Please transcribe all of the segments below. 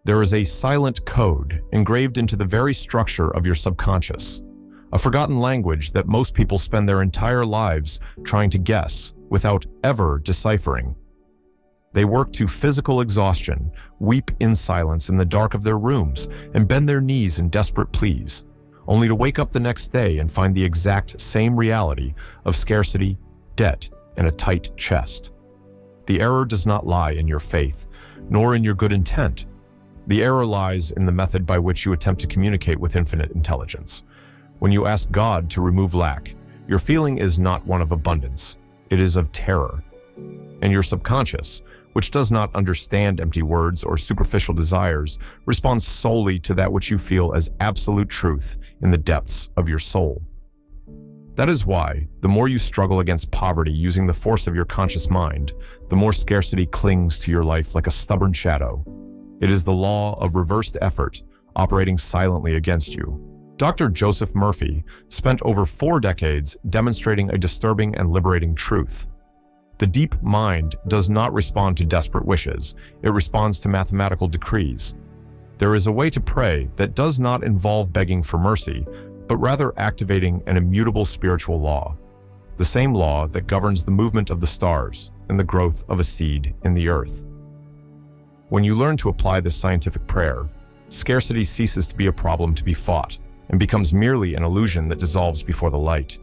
There is a silent code engraved into the very structure of your subconscious, a forgotten language that most people spend their entire lives trying to guess without ever deciphering. They work to physical exhaustion, weep in silence in the dark of their rooms, and bend their knees in desperate pleas, only to wake up the next day and find the exact same reality of scarcity, debt, and a tight chest. The error does not lie in your faith, nor in your good intent. The error lies in the method by which you attempt to communicate with infinite intelligence. When you ask God to remove lack, your feeling is not one of abundance, it is of terror. And your subconscious, which does not understand empty words or superficial desires, responds solely to that which you feel as absolute truth in the depths of your soul. That is why, the more you struggle against poverty using the force of your conscious mind, the more scarcity clings to your life like a stubborn shadow. It is the law of reversed effort operating silently against you. Dr. Joseph Murphy spent over 4 decades demonstrating a disturbing and liberating truth. The deep mind does not respond to desperate wishes, it responds to mathematical decrees. There is a way to pray that does not involve begging for mercy, but rather activating an immutable spiritual law, the same law that governs the movement of the stars and the growth of a seed in the earth. When you learn to apply this scientific prayer, scarcity ceases to be a problem to be fought and becomes merely an illusion that dissolves before the light.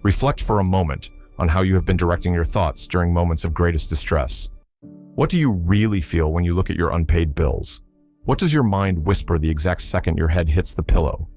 Reflect for a moment on how you have been directing your thoughts during moments of greatest distress. What do you really feel when you look at your unpaid bills? What does your mind whisper the exact second your head hits the pillow?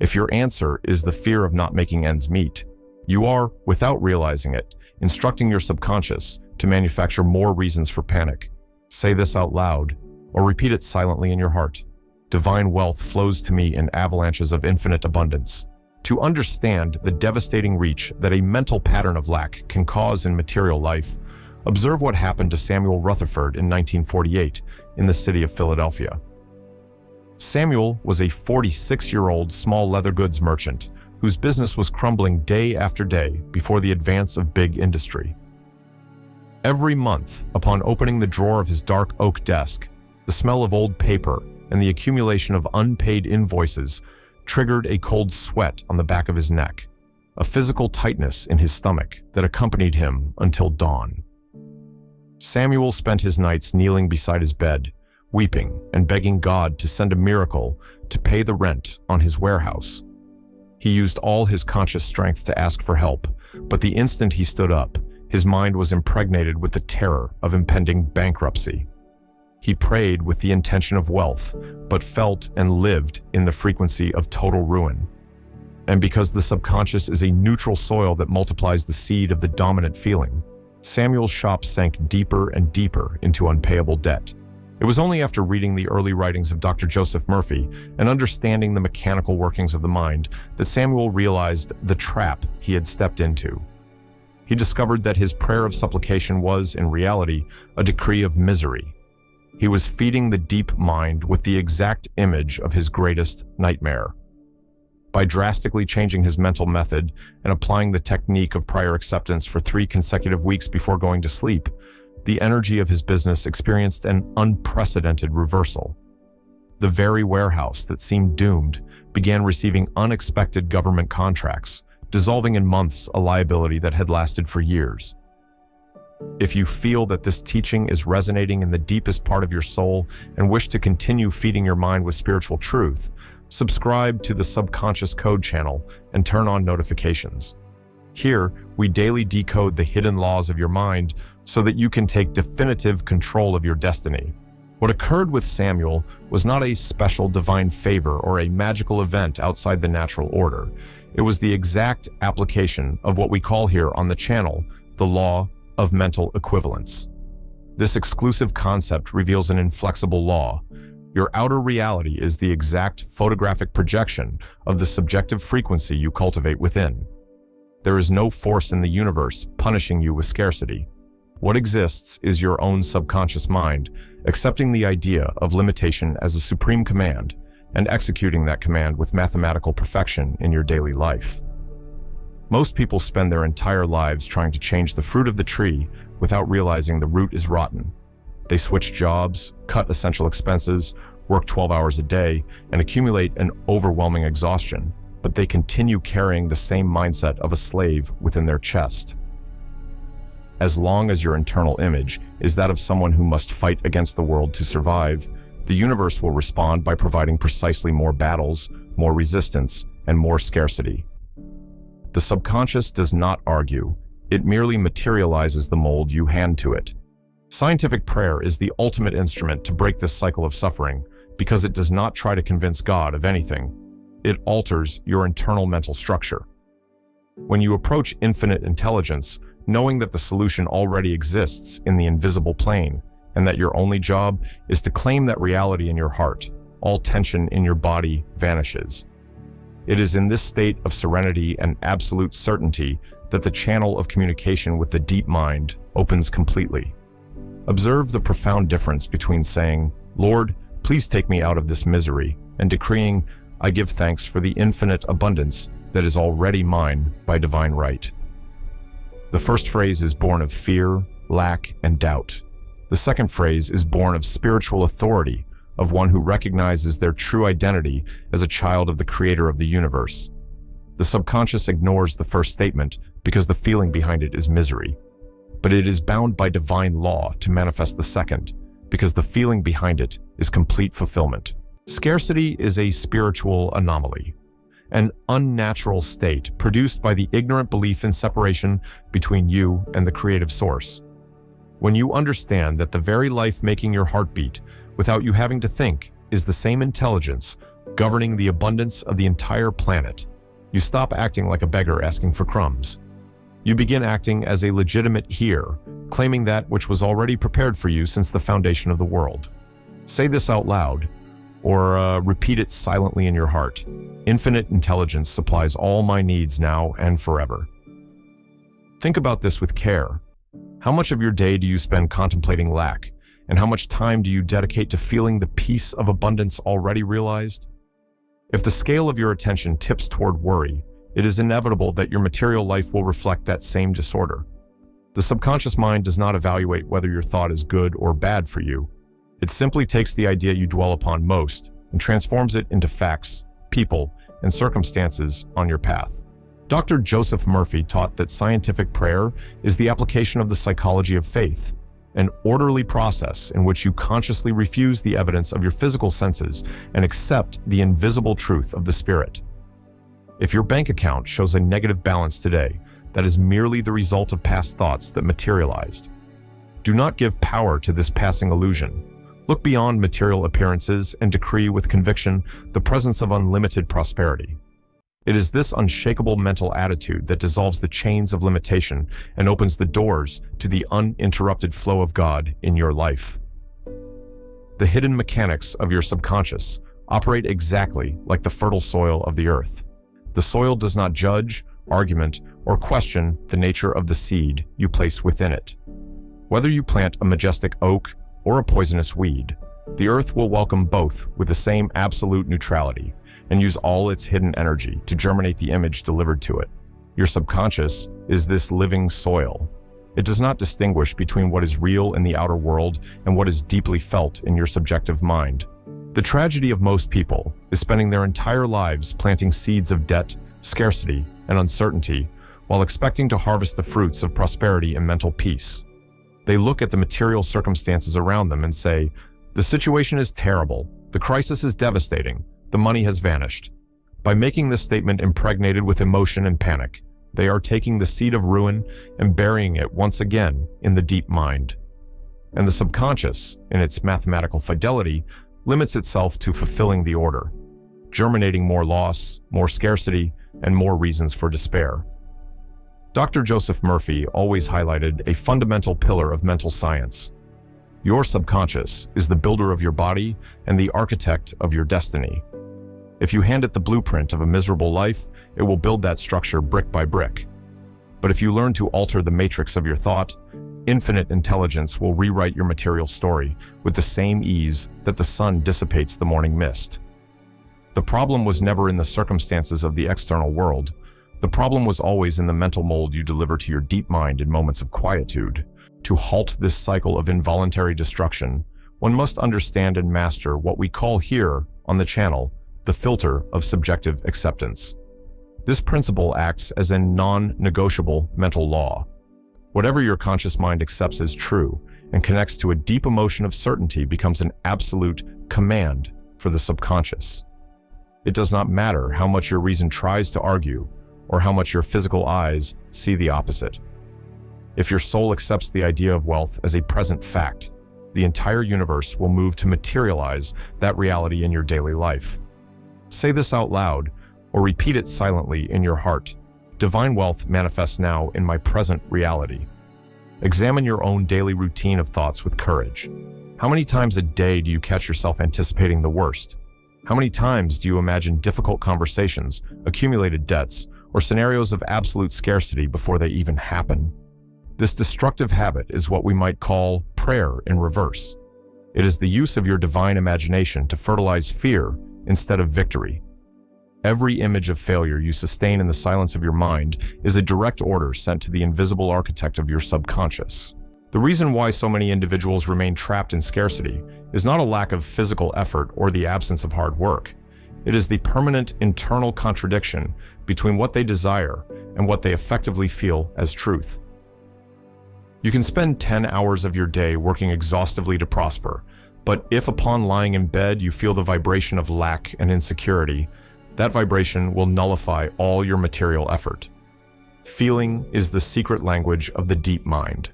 If your answer is the fear of not making ends meet, you are, without realizing it, instructing your subconscious to manufacture more reasons for panic. Say this out loud, or repeat it silently in your heart. Divine wealth flows to me in avalanches of infinite abundance. To understand the devastating reach that a mental pattern of lack can cause in material life, observe what happened to Samuel Rutherford in 1948 in the city of Philadelphia. Samuel was a 46-year-old small leather goods merchant whose business was crumbling day after day before the advance of big industry. Every month, upon opening the drawer of his dark oak desk, the smell of old paper and the accumulation of unpaid invoices triggered a cold sweat on the back of his neck, a physical tightness in his stomach that accompanied him until dawn. Samuel spent his nights kneeling beside his bed, weeping and begging God to send a miracle to pay the rent on his warehouse. He used all his conscious strength to ask for help, but the instant he stood up, his mind was impregnated with the terror of impending bankruptcy. He prayed with the intention of wealth, but felt and lived in the frequency of total ruin. And because the subconscious is a neutral soil that multiplies the seed of the dominant feeling, Samuel's shop sank deeper and deeper into unpayable debt. It was only after reading the early writings of Dr. Joseph Murphy and understanding the mechanical workings of the mind that Samuel realized the trap he had stepped into. He discovered that his prayer of supplication was, in reality, a decree of misery. He was feeding the deep mind with the exact image of his greatest nightmare. By drastically changing his mental method and applying the technique of prior acceptance for 3 consecutive weeks before going to sleep, the energy of his business experienced an unprecedented reversal. The very warehouse that seemed doomed began receiving unexpected government contracts, dissolving in months a liability that had lasted for years. If you feel that this teaching is resonating in the deepest part of your soul and wish to continue feeding your mind with spiritual truth, subscribe to the Subconscious Code channel and turn on notifications. Here, we daily decode the hidden laws of your mind so that you can take definitive control of your destiny. What occurred with Samuel was not a special divine favor or a magical event outside the natural order. It was the exact application of what we call here on the channel the law of mental equivalence. This exclusive concept reveals an inflexible law. Your outer reality is the exact photographic projection of the subjective frequency you cultivate within. There is no force in the universe punishing you with scarcity. What exists is your own subconscious mind, accepting the idea of limitation as a supreme command and executing that command with mathematical perfection in your daily life. Most people spend their entire lives trying to change the fruit of the tree without realizing the root is rotten. They switch jobs, cut essential expenses, work 12 hours a day, and accumulate an overwhelming exhaustion, but they continue carrying the same mindset of a slave within their chest. As long as your internal image is that of someone who must fight against the world to survive, the universe will respond by providing precisely more battles, more resistance, and more scarcity. The subconscious does not argue. It merely materializes the mold you hand to it. Scientific prayer is the ultimate instrument to break this cycle of suffering because it does not try to convince God of anything. It alters your internal mental structure. When you approach infinite intelligence, knowing that the solution already exists in the invisible plane, and that your only job is to claim that reality in your heart, all tension in your body vanishes. It is in this state of serenity and absolute certainty that the channel of communication with the deep mind opens completely. Observe the profound difference between saying, "Lord, please take me out of this misery," and decreeing, "I give thanks for the infinite abundance that is already mine by divine right." The first phrase is born of fear, lack, and doubt. The second phrase is born of spiritual authority, of one who recognizes their true identity as a child of the creator of the universe. The subconscious ignores the first statement because the feeling behind it is misery. But it is bound by divine law to manifest the second, because the feeling behind it is complete fulfillment. Scarcity is a spiritual anomaly, an unnatural state produced by the ignorant belief in separation between you and the creative source. When you understand that the very life making your heartbeat, without you having to think, is the same intelligence governing the abundance of the entire planet, you stop acting like a beggar asking for crumbs. You begin acting as a legitimate here, claiming that which was already prepared for you since the foundation of the world. Say this out loud, or repeat it silently in your heart. Infinite intelligence supplies all my needs now and forever. Think about this with care. How much of your day do you spend contemplating lack, and how much time do you dedicate to feeling the peace of abundance already realized? If the scale of your attention tips toward worry, it is inevitable that your material life will reflect that same disorder. The subconscious mind does not evaluate whether your thought is good or bad for you. It simply takes the idea you dwell upon most and transforms it into facts, people, and circumstances on your path. Dr. Joseph Murphy taught that scientific prayer is the application of the psychology of faith, an orderly process in which you consciously refuse the evidence of your physical senses and accept the invisible truth of the spirit. If your bank account shows a negative balance today, that is merely the result of past thoughts that materialized. Do not give power to this passing illusion. Look beyond material appearances and decree with conviction the presence of unlimited prosperity. It is this unshakable mental attitude that dissolves the chains of limitation and opens the doors to the uninterrupted flow of God in your life. The hidden mechanics of your subconscious operate exactly like the fertile soil of the earth. The soil does not judge, argument, or question the nature of the seed you place within it. Whether you plant a majestic oak or a poisonous weed, the earth will welcome both with the same absolute neutrality and use all its hidden energy to germinate the image delivered to it. Your subconscious is this living soil. It does not distinguish between what is real in the outer world and what is deeply felt in your subjective mind. The tragedy of most people is spending their entire lives planting seeds of debt, scarcity, and uncertainty while expecting to harvest the fruits of prosperity and mental peace. They look at the material circumstances around them and say, "The situation is terrible, the crisis is devastating, the money has vanished." By making this statement impregnated with emotion and panic, they are taking the seed of ruin and burying it once again in the deep mind. And the subconscious, in its mathematical fidelity, limits itself to fulfilling the order, germinating more loss, more scarcity, and more reasons for despair. Dr. Joseph Murphy always highlighted a fundamental pillar of mental science. Your subconscious is the builder of your body and the architect of your destiny. If you hand it the blueprint of a miserable life, it will build that structure brick by brick. But if you learn to alter the matrix of your thought, infinite intelligence will rewrite your material story with the same ease that the sun dissipates the morning mist. The problem was never in the circumstances of the external world. The problem was always in the mental mold you deliver to your deep mind in moments of quietude. To halt this cycle of involuntary destruction, one must understand and master what we call here on the channel the filter of subjective acceptance. This principle acts as a non-negotiable mental law. Whatever your conscious mind accepts as true and connects to a deep emotion of certainty becomes an absolute command for the subconscious. It does not matter how much your reason tries to argue or how much your physical eyes see the opposite. If your soul accepts the idea of wealth as a present fact, the entire universe will move to materialize that reality in your daily life. Say this out loud or repeat it silently in your heart. Divine wealth manifests now in my present reality. Examine your own daily routine of thoughts with courage. How many times a day do you catch yourself anticipating the worst? How many times do you imagine difficult conversations, accumulated debts, or scenarios of absolute scarcity before they even happen? This destructive habit is what we might call prayer in reverse. It is the use of your divine imagination to fertilize fear instead of victory. Every image of failure you sustain in the silence of your mind is a direct order sent to the invisible architect of your subconscious. The reason why so many individuals remain trapped in scarcity is not a lack of physical effort or the absence of hard work. It is the permanent internal contradiction between what they desire and what they effectively feel as truth. You can spend 10 hours of your day working exhaustively to prosper, but if upon lying in bed you feel the vibration of lack and insecurity, that vibration will nullify all your material effort. Feeling is the secret language of the deep mind.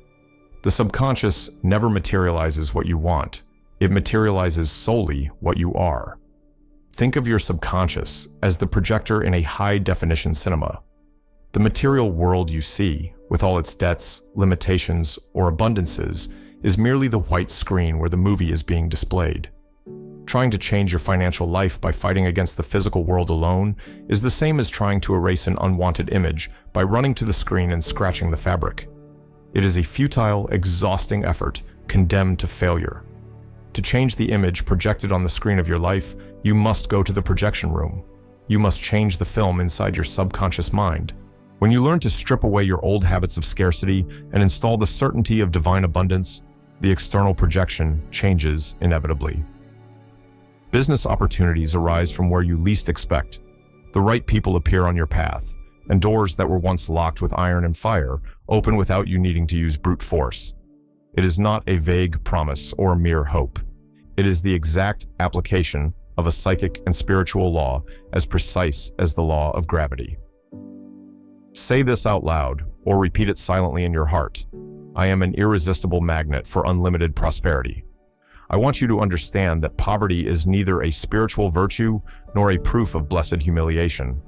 The subconscious never materializes what you want. It materializes solely what you are. Think of your subconscious as the projector in a high-definition cinema. The material world you see, with all its debts, limitations, or abundances, is merely the white screen where the movie is being displayed. Trying to change your financial life by fighting against the physical world alone is the same as trying to erase an unwanted image by running to the screen and scratching the fabric. It is a futile, exhausting effort condemned to failure. To change the image projected on the screen of your life, you must go to the projection room. You must change the film inside your subconscious mind. When you learn to strip away your old habits of scarcity and install the certainty of divine abundance, the external projection changes inevitably. Business opportunities arise from where you least expect. The right people appear on your path, and doors that were once locked with iron and fire open without you needing to use brute force. It is not a vague promise or a mere hope. It is the exact application of a psychic and spiritual law as precise as the law of gravity. Say this out loud or repeat it silently in your heart. I am an irresistible magnet for unlimited prosperity. I want you to understand that poverty is neither a spiritual virtue nor a proof of blessed humiliation.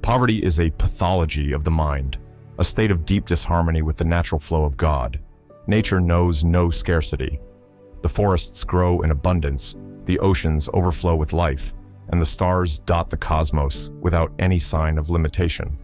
Poverty is a pathology of the mind, a state of deep disharmony with the natural flow of God. Nature knows no scarcity. The forests grow in abundance, the oceans overflow with life, and the stars dot the cosmos without any sign of limitation.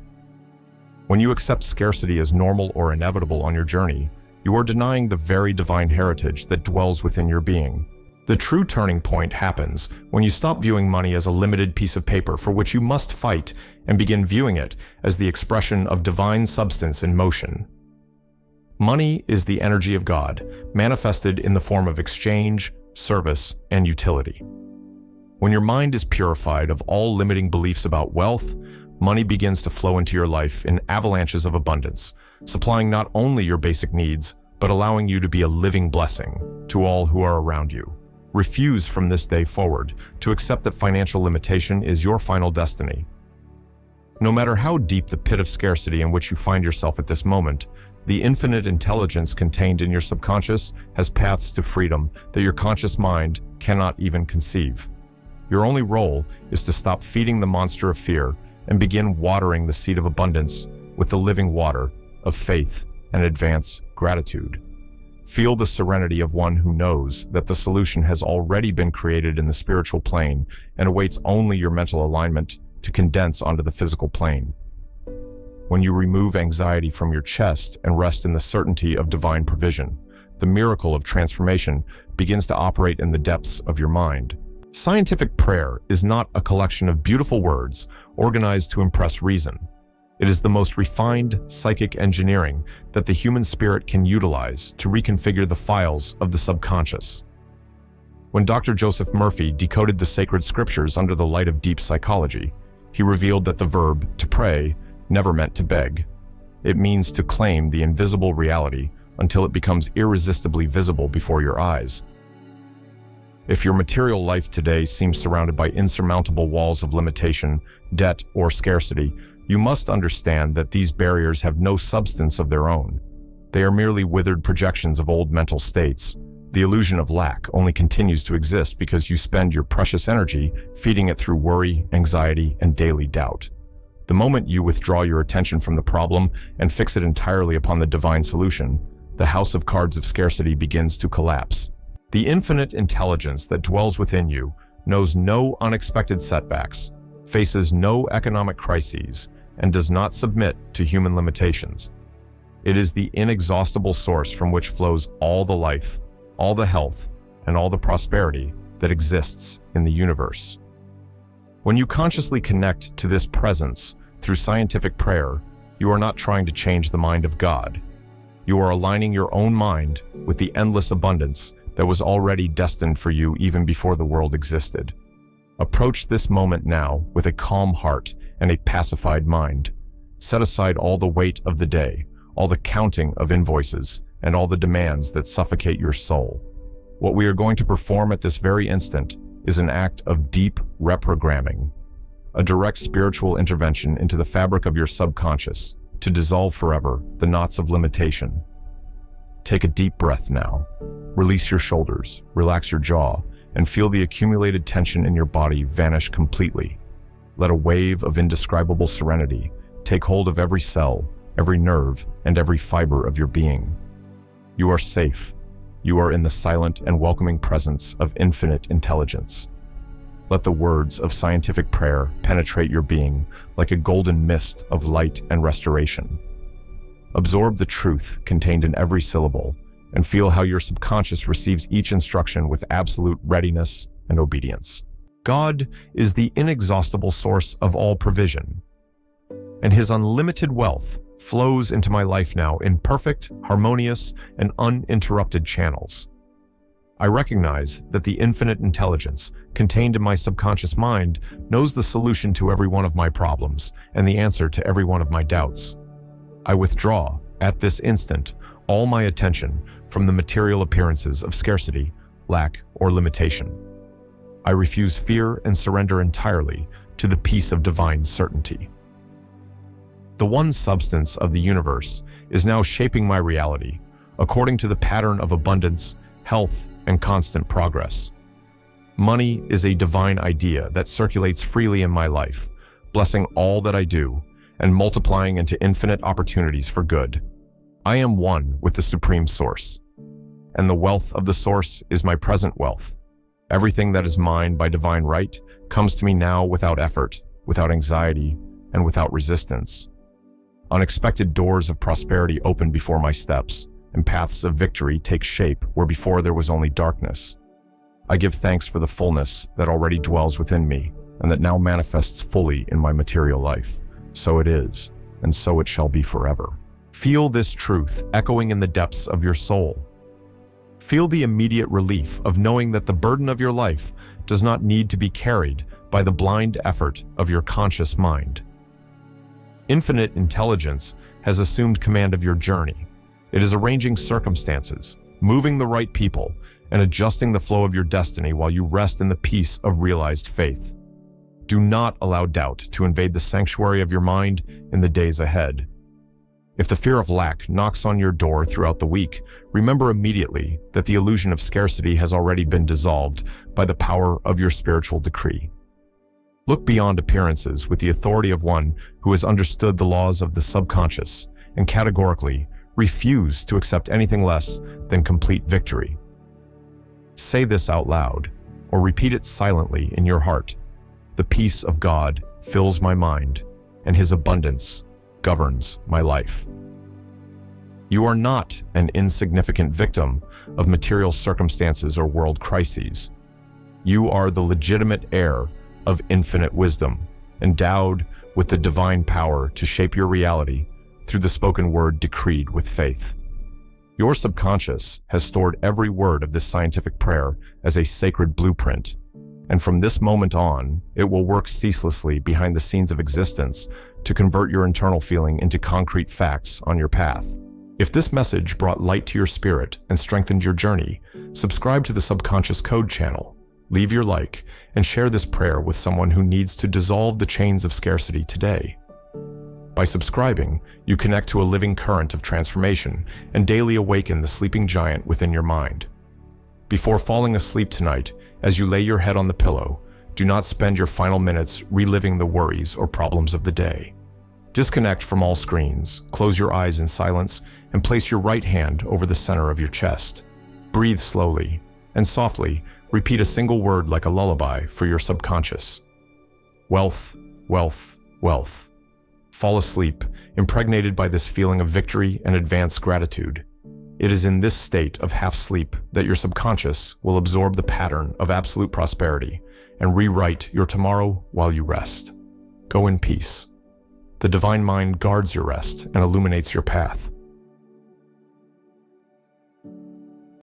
When you accept scarcity as normal or inevitable on your journey, you are denying the very divine heritage that dwells within your being. The true turning point happens when you stop viewing money as a limited piece of paper for which you must fight and begin viewing it as the expression of divine substance in motion. Money is the energy of God, manifested in the form of exchange, service, and utility. When your mind is purified of all limiting beliefs about wealth, money begins to flow into your life in avalanches of abundance, supplying not only your basic needs, but allowing you to be a living blessing to all who are around you. Refuse from this day forward to accept that financial limitation is your final destiny. No matter how deep the pit of scarcity in which you find yourself at this moment, the infinite intelligence contained in your subconscious has paths to freedom that your conscious mind cannot even conceive. Your only role is to stop feeding the monster of fear and begin watering the seed of abundance with the living water of faith and advance gratitude. Feel the serenity of one who knows that the solution has already been created in the spiritual plane and awaits only your mental alignment to condense onto the physical plane. When you remove anxiety from your chest and rest in the certainty of divine provision, the miracle of transformation begins to operate in the depths of your mind. Scientific prayer is not a collection of beautiful words organized to impress reason. It is the most refined psychic engineering that the human spirit can utilize to reconfigure the files of the subconscious. When Dr. Joseph Murphy decoded the sacred scriptures under the light of deep psychology, he revealed that the verb to pray never meant to beg. It means to claim the invisible reality until it becomes irresistibly visible before your eyes. If your material life today seems surrounded by insurmountable walls of limitation, debt, or scarcity, you must understand that these barriers have no substance of their own. They are merely withered projections of old mental states. The illusion of lack only continues to exist because you spend your precious energy feeding it through worry, anxiety, and daily doubt. The moment you withdraw your attention from the problem and fix it entirely upon the divine solution, the house of cards of scarcity begins to collapse. The infinite intelligence that dwells within you knows no unexpected setbacks, faces no economic crises, and does not submit to human limitations. It is the inexhaustible source from which flows all the life, all the health, and all the prosperity that exists in the universe. When you consciously connect to this presence through scientific prayer, you are not trying to change the mind of God. You are aligning your own mind with the endless abundance that was already destined for you even before the world existed. Approach this moment now with a calm heart and a pacified mind. Set aside all the weight of the day, all the counting of invoices, and all the demands that suffocate your soul. What we are going to perform at this very instant is an act of deep reprogramming, a direct spiritual intervention into the fabric of your subconscious to dissolve forever the knots of limitation. Take a deep breath now. Release your shoulders, relax your jaw, and feel the accumulated tension in your body vanish completely. Let a wave of indescribable serenity take hold of every cell, every nerve, and every fiber of your being. You are safe. You are in the silent and welcoming presence of infinite intelligence. Let the words of scientific prayer penetrate your being like a golden mist of light and restoration. Absorb the truth contained in every syllable and feel how your subconscious receives each instruction with absolute readiness and obedience. God is the inexhaustible source of all provision, and His unlimited wealth flows into my life now in perfect, harmonious, and uninterrupted channels. I recognize that the infinite intelligence contained in my subconscious mind knows the solution to every one of my problems and the answer to every one of my doubts. I withdraw, at this instant, all my attention from the material appearances of scarcity, lack, or limitation. I refuse fear and surrender entirely to the peace of divine certainty. The one substance of the universe is now shaping my reality according to the pattern of abundance, health, and constant progress. Money is a divine idea that circulates freely in my life, blessing all that I do and multiplying into infinite opportunities for good. I am one with the Supreme Source, and the wealth of the Source is my present wealth. Everything that is mine by divine right comes to me now without effort, without anxiety, and without resistance. Unexpected doors of prosperity open before my steps, and paths of victory take shape where before there was only darkness. I give thanks for the fullness that already dwells within me, and that now manifests fully in my material life. So it is, and so it shall be forever. Feel this truth echoing in the depths of your soul. Feel the immediate relief of knowing that the burden of your life does not need to be carried by the blind effort of your conscious mind. Infinite intelligence has assumed command of your journey. It is arranging circumstances, moving the right people, and adjusting the flow of your destiny while you rest in the peace of realized faith. Do not allow doubt to invade the sanctuary of your mind in the days ahead. If the fear of lack knocks on your door throughout the week, remember immediately that the illusion of scarcity has already been dissolved by the power of your spiritual decree. Look beyond appearances with the authority of one who has understood the laws of the subconscious and categorically refuse to accept anything less than complete victory. Say this out loud or repeat it silently in your heart. The peace of God fills my mind, and His abundance governs my life. You are not an insignificant victim of material circumstances or world crises. You are the legitimate heir of infinite wisdom, endowed with the divine power to shape your reality through the spoken word decreed with faith. Your subconscious has stored every word of this scientific prayer as a sacred blueprint. And from this moment on, it will work ceaselessly behind the scenes of existence to convert your internal feeling into concrete facts on your path. If this message brought light to your spirit and strengthened your journey, subscribe to the Subconscious Code channel, leave your like, and share this prayer with someone who needs to dissolve the chains of scarcity today. By subscribing, you connect to a living current of transformation and daily awaken the sleeping giant within your mind. Before falling asleep tonight, as you lay your head on the pillow, do not spend your final minutes reliving the worries or problems of the day. Disconnect from all screens, close your eyes in silence, and place your right hand over the center of your chest. Breathe slowly, and softly repeat a single word like a lullaby for your subconscious. Wealth, wealth, wealth. Fall asleep, impregnated by this feeling of victory and advanced gratitude. It is in this state of half sleep that your subconscious will absorb the pattern of absolute prosperity and rewrite your tomorrow while you rest. Go in peace. The divine mind guards your rest and illuminates your path.